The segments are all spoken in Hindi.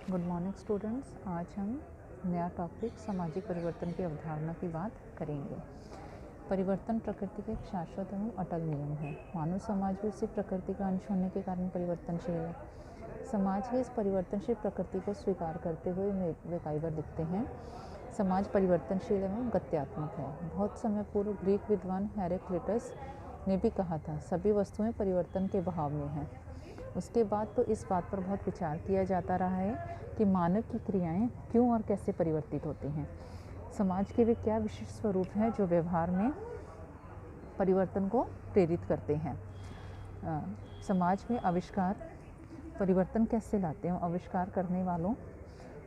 Good morning students. आज हम नया टॉपिक सामाजिक परिवर्तन की अवधारणा की बात करेंगे। परिवर्तन प्रकृति का एक शाश्वत एवं अटल नियम है। मानव समाज भी उसी प्रकृति का अंश होने के कारण परिवर्तनशील है। समाज की इस परिवर्तनशील प्रकृति को स्वीकार करते हुए मैकाइवर लिखते हैं, समाज परिवर्तनशील एवं गत्यात्मक है। बहुत समय पूर्व ग्रीक विद्वान हेराक्लिटस ने भी कहा था, सभी वस्तुएं परिवर्तन के बहाव में हैं। उसके बाद तो इस बात पर बहुत विचार किया जाता रहा है कि मानव की क्रियाएं क्यों और कैसे परिवर्तित होती हैं। समाज के वे क्या विशिष्ट स्वरूप हैं जो व्यवहार में परिवर्तन को प्रेरित करते हैं। समाज में आविष्कार परिवर्तन कैसे लाते हैं, आविष्कार करने वालों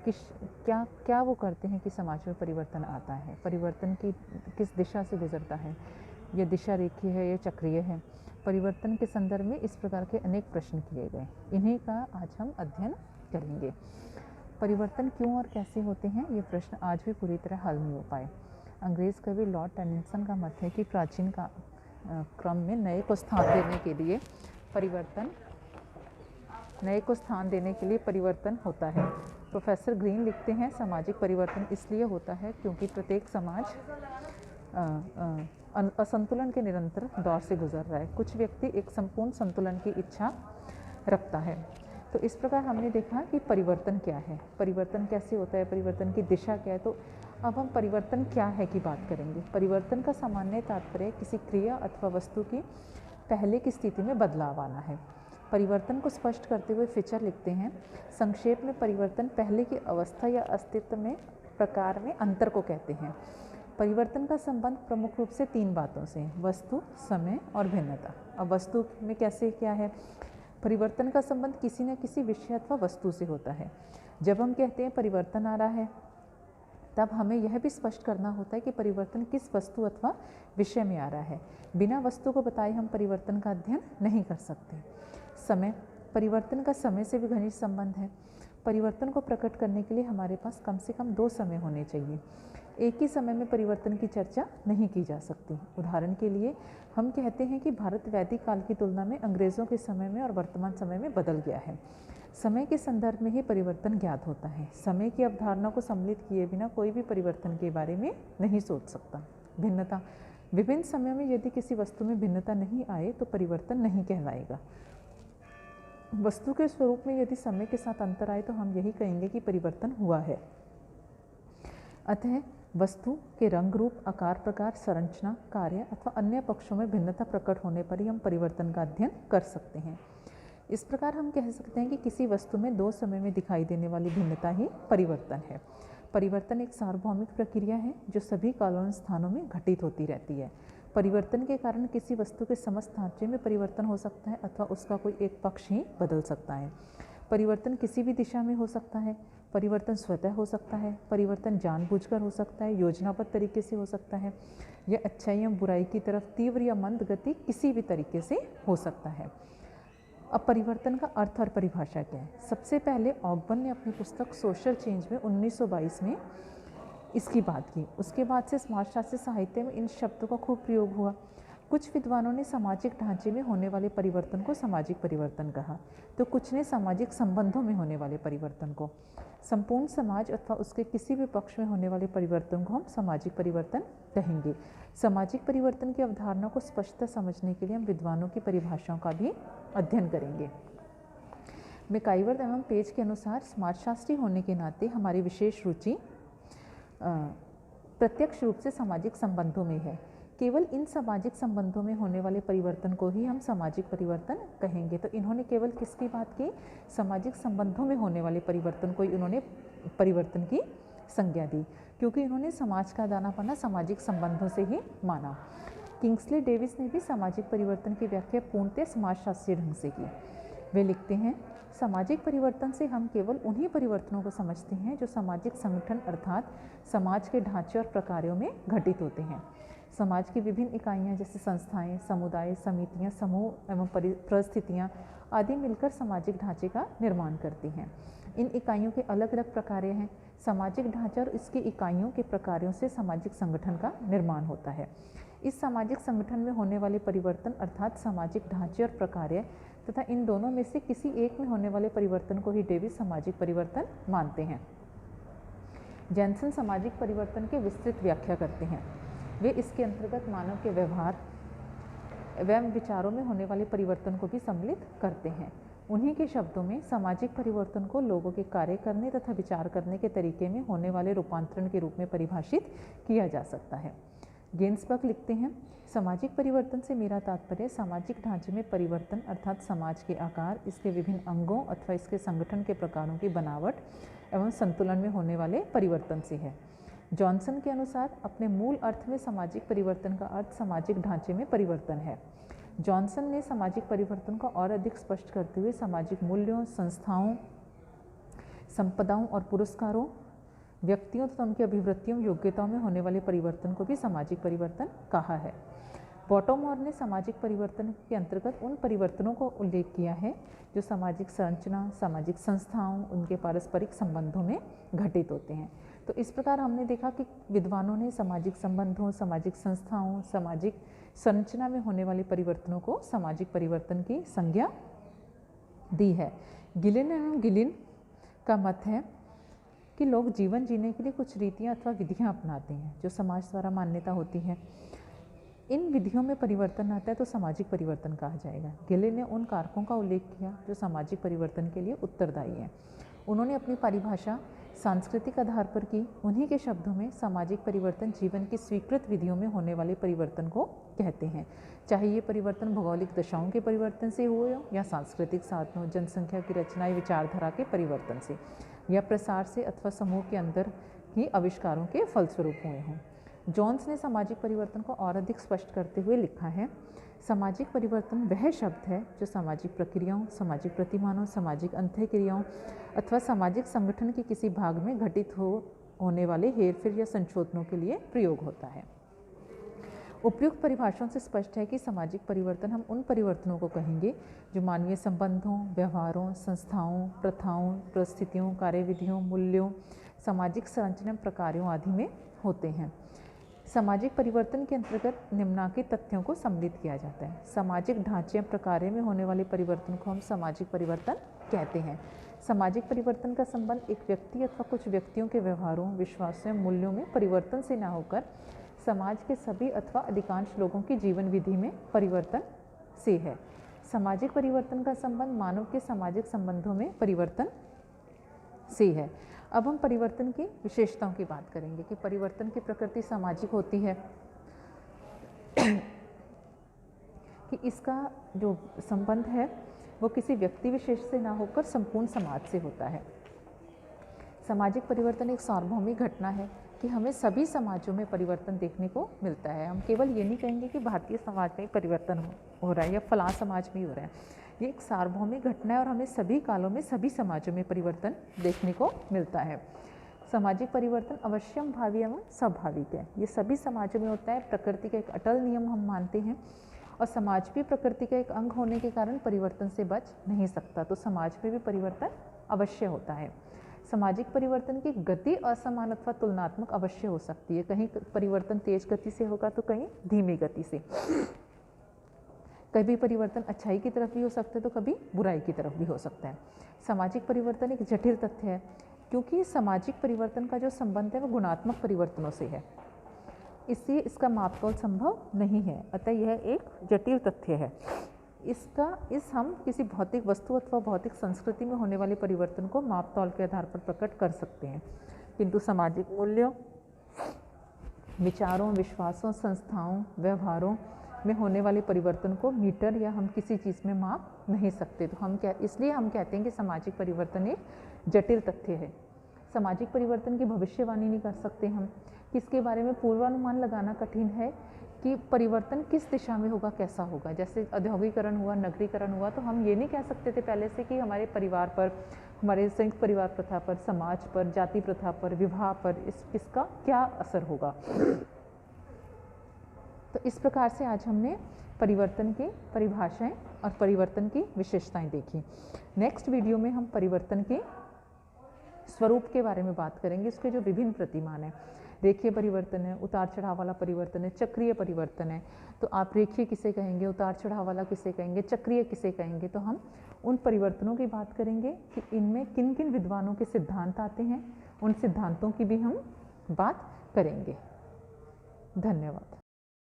क्या वो करते हैं कि समाज में परिवर्तन आता है, परिवर्तन की किस दिशा से गुजरता है, यह दिशा रेखीय है या चक्रीय है। परिवर्तन के संदर्भ में इस प्रकार के अनेक प्रश्न किए गए, इन्हीं का आज हम अध्ययन करेंगे। परिवर्तन क्यों और कैसे होते हैं, ये प्रश्न आज भी पूरी तरह हल नहीं हो पाए। अंग्रेज़ कवि लॉर्ड टेनिसन का मत है कि प्राचीन का क्रम में नए को स्थान देने के लिए परिवर्तन होता है। प्रोफेसर ग्रीन लिखते हैं, सामाजिक परिवर्तन इसलिए होता है क्योंकि प्रत्येक समाज असंतुलन के निरंतर दौर से गुजर रहा है। कुछ व्यक्ति एक संपूर्ण संतुलन की इच्छा रखता है। तो इस प्रकार हमने देखा कि परिवर्तन क्या है, परिवर्तन कैसे होता है, परिवर्तन की दिशा क्या है। तो अब हम परिवर्तन क्या है की बात करेंगे। परिवर्तन का सामान्य तात्पर्य किसी क्रिया अथवा वस्तु की पहले की स्थिति में बदलाव आना है। परिवर्तन को स्पष्ट करते हुए फिचर लिखते हैं, संक्षेप में परिवर्तन पहले की अवस्था या अस्तित्व में प्रकार में अंतर को कहते हैं। परिवर्तन का संबंध प्रमुख रूप से तीन बातों से है, वस्तु, समय और भिन्नता। अब वस्तु में कैसे क्या है, परिवर्तन का संबंध किसी न किसी विषय अथवा वस्तु से होता है। जब हम कहते हैं परिवर्तन आ रहा है, तब हमें यह भी स्पष्ट करना होता है कि परिवर्तन किस वस्तु अथवा विषय में आ रहा है। बिना वस्तु को बताए हम परिवर्तन का अध्ययन नहीं कर सकते। समय, परिवर्तन का समय से भी घनिष्ठ संबंध है। परिवर्तन को प्रकट करने के लिए हमारे पास कम से कम दो समय होने चाहिए। एक ही समय में परिवर्तन की चर्चा नहीं की जा सकती। उदाहरण के लिए हम कहते हैं कि भारत वैदिक काल की तुलना में अंग्रेज़ों के समय में और वर्तमान समय में बदल गया है। समय के संदर्भ में ही परिवर्तन ज्ञात होता है। समय की अवधारणा को सम्मिलित किए बिना कोई भी परिवर्तन के बारे में नहीं सोच सकता। भिन्नता, विभिन्न समयों में यदि किसी वस्तु में भिन्नता नहीं आए तो परिवर्तन नहीं कहलाएगा। वस्तु के स्वरूप में यदि समय के साथ अंतर आए तो हम यही कहेंगे कि परिवर्तन हुआ है। अतः वस्तु के रंग, रूप, आकार, प्रकार, संरचना, कार्य अथवा अन्य पक्षों में भिन्नता प्रकट होने पर ही हम परिवर्तन का अध्ययन कर सकते हैं। इस प्रकार हम कह सकते हैं कि किसी वस्तु में दो समय में दिखाई देने वाली भिन्नता ही परिवर्तन है। परिवर्तन एक सार्वभौमिक प्रक्रिया है जो सभी कालों और स्थानों में घटित होती रहती है। परिवर्तन के कारण किसी वस्तु के समस्त ढांचे में परिवर्तन हो सकता है अथवा उसका कोई एक पक्ष ही बदल सकता है। परिवर्तन किसी भी दिशा में हो सकता है। परिवर्तन स्वतः हो सकता है, परिवर्तन जानबूझकर हो सकता है, योजनाबद्ध तरीके से हो सकता है, या अच्छाई या बुराई की तरफ तीव्र या मंद गति किसी भी तरीके से हो सकता है। अब परिवर्तन का अर्थ और परिभाषा क्या है। सबसे पहले ऑगबर्न ने अपनी पुस्तक सोशल चेंज में 1922 में इसकी बात की। उसके बाद से समाजशास्त्री साहित्य में इन शब्दों का खूब प्रयोग हुआ। कुछ विद्वानों ने सामाजिक ढांचे में होने वाले परिवर्तन को सामाजिक परिवर्तन कहा, तो कुछ ने सामाजिक संबंधों में होने वाले परिवर्तन को। संपूर्ण समाज अथवा उसके किसी भी पक्ष में होने वाले परिवर्तन को हम सामाजिक परिवर्तन कहेंगे। सामाजिक परिवर्तन की अवधारणा को स्पष्टता समझने के लिए हम विद्वानों की परिभाषाओं का भी अध्ययन करेंगे। मैकाइवर एवं पेज के अनुसार समाजशास्त्री होने के नाते हमारी विशेष रुचि प्रत्यक्ष रूप से सामाजिक संबंधों में है। केवल इन सामाजिक संबंधों में होने वाले परिवर्तन को ही हम सामाजिक परिवर्तन कहेंगे। तो इन्होंने केवल किसकी बात की, सामाजिक संबंधों में होने वाले परिवर्तन को ही उन्होंने परिवर्तन की संज्ञा दी, क्योंकि इन्होंने समाज का दाना पाना सामाजिक संबंधों से ही माना। किंग्सले डेविस ने भी सामाजिक परिवर्तन की व्याख्या पूर्णतः समाजशास्त्रीय ढंग से की। वे लिखते हैं, सामाजिक परिवर्तन से हम केवल उन्हीं परिवर्तनों को समझते हैं जो सामाजिक संगठन अर्थात समाज के ढांचे और प्रकारों में घटित होते हैं। समाज की विभिन्न इकाइयाँ जैसे संस्थाएं, समुदाय, समितियाँ, समूह एवं परिस्थितियाँ आदि मिलकर सामाजिक ढांचे का निर्माण करती हैं। इन इकाइयों के अलग अलग प्रकार हैं। सामाजिक ढांचा और इसकी इकाइयों के प्रकारों से सामाजिक संगठन का निर्माण होता है। इस सामाजिक संगठन में होने वाले परिवर्तन अर्थात सामाजिक ढांचे और प्रकार्य तथा इन दोनों में से किसी एक में होने वाले परिवर्तन को ही डेविस सामाजिक परिवर्तन मानते हैं। जैनसन सामाजिक परिवर्तन की विस्तृत व्याख्या करते हैं। वे इसके अंतर्गत मानव के व्यवहार एवं विचारों में होने वाले परिवर्तन को भी सम्मिलित करते हैं। उन्हीं के शब्दों में सामाजिक परिवर्तन को लोगों के कार्य करने तथा विचार करने के तरीके में होने वाले रूपांतरण के रूप में परिभाषित किया जा सकता है। गेंसबर्ग लिखते हैं, सामाजिक परिवर्तन से मेरा तात्पर्य सामाजिक ढांचे में परिवर्तन अर्थात समाज के आकार, इसके विभिन्न अंगों अथवा इसके संगठन के प्रकारों की बनावट एवं संतुलन में होने वाले परिवर्तन से है। जॉनसन के अनुसार अपने मूल अर्थ में सामाजिक परिवर्तन का अर्थ सामाजिक ढांचे में परिवर्तन है। जॉनसन ने सामाजिक परिवर्तन को और अधिक स्पष्ट करते हुए सामाजिक मूल्यों, संस्थाओं, संपदाओं और पुरस्कारों, व्यक्तियों तथा उनकी अभिवृत्तियों, योग्यताओं में होने वाले परिवर्तन को भी सामाजिक परिवर्तन कहा है। बॉटोमोर ने सामाजिक परिवर्तन के अंतर्गत उन परिवर्तनों को उल्लेख किया है जो सामाजिक संरचना, सामाजिक संस्थाओं, उनके पारस्परिक संबंधों में घटित होते हैं। तो इस प्रकार हमने देखा कि विद्वानों ने सामाजिक संबंधों, सामाजिक संस्थाओं, सामाजिक संरचना में होने वाले परिवर्तनों को सामाजिक परिवर्तन की संज्ञा दी है। गिलिन एवं गिलिन का मत है कि लोग जीवन जीने के लिए कुछ रीतियां अथवा विधियां अपनाते हैं जो समाज द्वारा मान्यता होती है। इन विधियों में परिवर्तन आता है तो सामाजिक परिवर्तन कहा जाएगा। गिलिन ने उन कारकों का उल्लेख किया जो सामाजिक परिवर्तन के लिए उत्तरदायी हैं। उन्होंने अपनी परिभाषा सांस्कृतिक आधार पर की। उन्हीं के शब्दों में सामाजिक परिवर्तन जीवन की स्वीकृत विधियों में होने वाले परिवर्तन को कहते हैं, चाहे ये परिवर्तन भौगोलिक दशाओं के परिवर्तन से हुए हो या सांस्कृतिक साधनों, जनसंख्या की रचना या विचारधारा के परिवर्तन से या प्रसार से अथवा समूह के अंदर ही आविष्कारों के फलस्वरूप हुए हों। जॉन्स ने सामाजिक परिवर्तन को और अधिक स्पष्ट करते हुए लिखा है, सामाजिक परिवर्तन वह शब्द है जो सामाजिक प्रक्रियाओं, सामाजिक प्रतिमानों, सामाजिक अंतःक्रियाओं अथवा सामाजिक संगठन के किसी भाग में घटित होने वाले हेरफेर या संशोधनों के लिए प्रयोग होता है। उपयुक्त परिभाषाओं से स्पष्ट है कि सामाजिक परिवर्तन हम उन परिवर्तनों को कहेंगे जो मानवीय संबंधों, व्यवहारों, संस्थाओं, प्रथाओं, परिस्थितियों, कार्यविधियों, मूल्यों, सामाजिक संरचना, प्रकारों आदि में होते हैं। सामाजिक परिवर्तन के अंतर्गत निम्नलिखित तथ्यों को सम्मिलित किया जाता है। सामाजिक ढांचे प्रकारों में होने वाले परिवर्तन को हम सामाजिक परिवर्तन कहते हैं। सामाजिक परिवर्तन का संबंध एक व्यक्ति अथवा कुछ व्यक्तियों के व्यवहारों, विश्वासों, मूल्यों में परिवर्तन से न होकर समाज के सभी अथवा अधिकांश लोगों की जीवन विधि में परिवर्तन से है। सामाजिक परिवर्तन का संबंध मानव के सामाजिक संबंधों में परिवर्तन से है। अब हम परिवर्तन की विशेषताओं की बात करेंगे कि परिवर्तन की प्रकृति सामाजिक होती है कि इसका जो संबंध है वो किसी व्यक्ति विशेष से ना होकर संपूर्ण समाज से होता है। सामाजिक परिवर्तन एक सार्वभौमिक घटना है कि हमें सभी समाजों में परिवर्तन देखने को मिलता है। हम केवल ये नहीं कहेंगे कि भारतीय समाज में परिवर्तन हो रहा है या फलां समाज में ही हो रहा है। ये एक सार्वभौमिक घटना है और हमें सभी कालों में सभी समाजों में परिवर्तन देखने को मिलता है। सामाजिक परिवर्तन अवश्यम भावी एवं स्वाभाविक है। ये सभी समाजों में होता है। प्रकृति का एक अटल नियम हम मानते हैं और समाज भी प्रकृति का एक अंग होने के कारण परिवर्तन से बच नहीं सकता, तो समाज में भी परिवर्तन अवश्य होता है। सामाजिक परिवर्तन की गति असमान अथवा तुलनात्मक अवश्य हो सकती है। कहीं परिवर्तन तेज गति से होगा तो कहीं धीमी गति से। कभी परिवर्तन अच्छाई की तरफ भी हो सकता है तो कभी बुराई की तरफ भी हो सकता है। सामाजिक परिवर्तन एक जटिल तथ्य है क्योंकि सामाजिक परिवर्तन का जो संबंध है वो गुणात्मक परिवर्तनों से है, इसलिए इसका मापतोल संभव नहीं है। अतः यह एक जटिल तथ्य है। हम किसी भौतिक वस्तु अथवा भौतिक संस्कृति में होने वाले परिवर्तन को मापतौल के आधार पर प्रकट कर सकते हैं, किंतु सामाजिक मूल्यों, विचारों, विश्वासों, संस्थाओं, व्यवहारों में होने वाले परिवर्तन को मीटर या हम किसी चीज़ में माप नहीं सकते। तो इसलिए हम कहते हैं कि सामाजिक परिवर्तन एक जटिल तथ्य है। सामाजिक परिवर्तन की भविष्यवाणी नहीं कर सकते हम, किसके बारे में पूर्वानुमान लगाना कठिन है कि परिवर्तन किस दिशा में होगा, कैसा होगा। जैसे औद्योगिकरण हुआ, नगरीकरण हुआ, तो हम ये नहीं कह सकते थे पहले से कि हमारे परिवार पर, हमारे संयुक्त परिवार प्रथा पर, समाज पर, जाति प्रथा पर, विवाह पर इसका क्या असर होगा। तो इस प्रकार से आज हमने परिवर्तन की परिभाषाएं और परिवर्तन की विशेषताएं देखी। नेक्स्ट वीडियो में हम परिवर्तन के स्वरूप के बारे में बात करेंगे, इसके जो विभिन्न प्रतिमान हैं। रेखीय परिवर्तन है, उतार चढ़ाव वाला परिवर्तन है, चक्रीय परिवर्तन है। तो आप रेखीय किसे कहेंगे, उतार चढ़ाव वाला किसे कहेंगे, चक्रीय किसे कहेंगे। तो हम उन परिवर्तनों की बात करेंगे कि इनमें किन किन विद्वानों के सिद्धांत आते हैं, उन सिद्धांतों की भी हम बात करेंगे। धन्यवाद।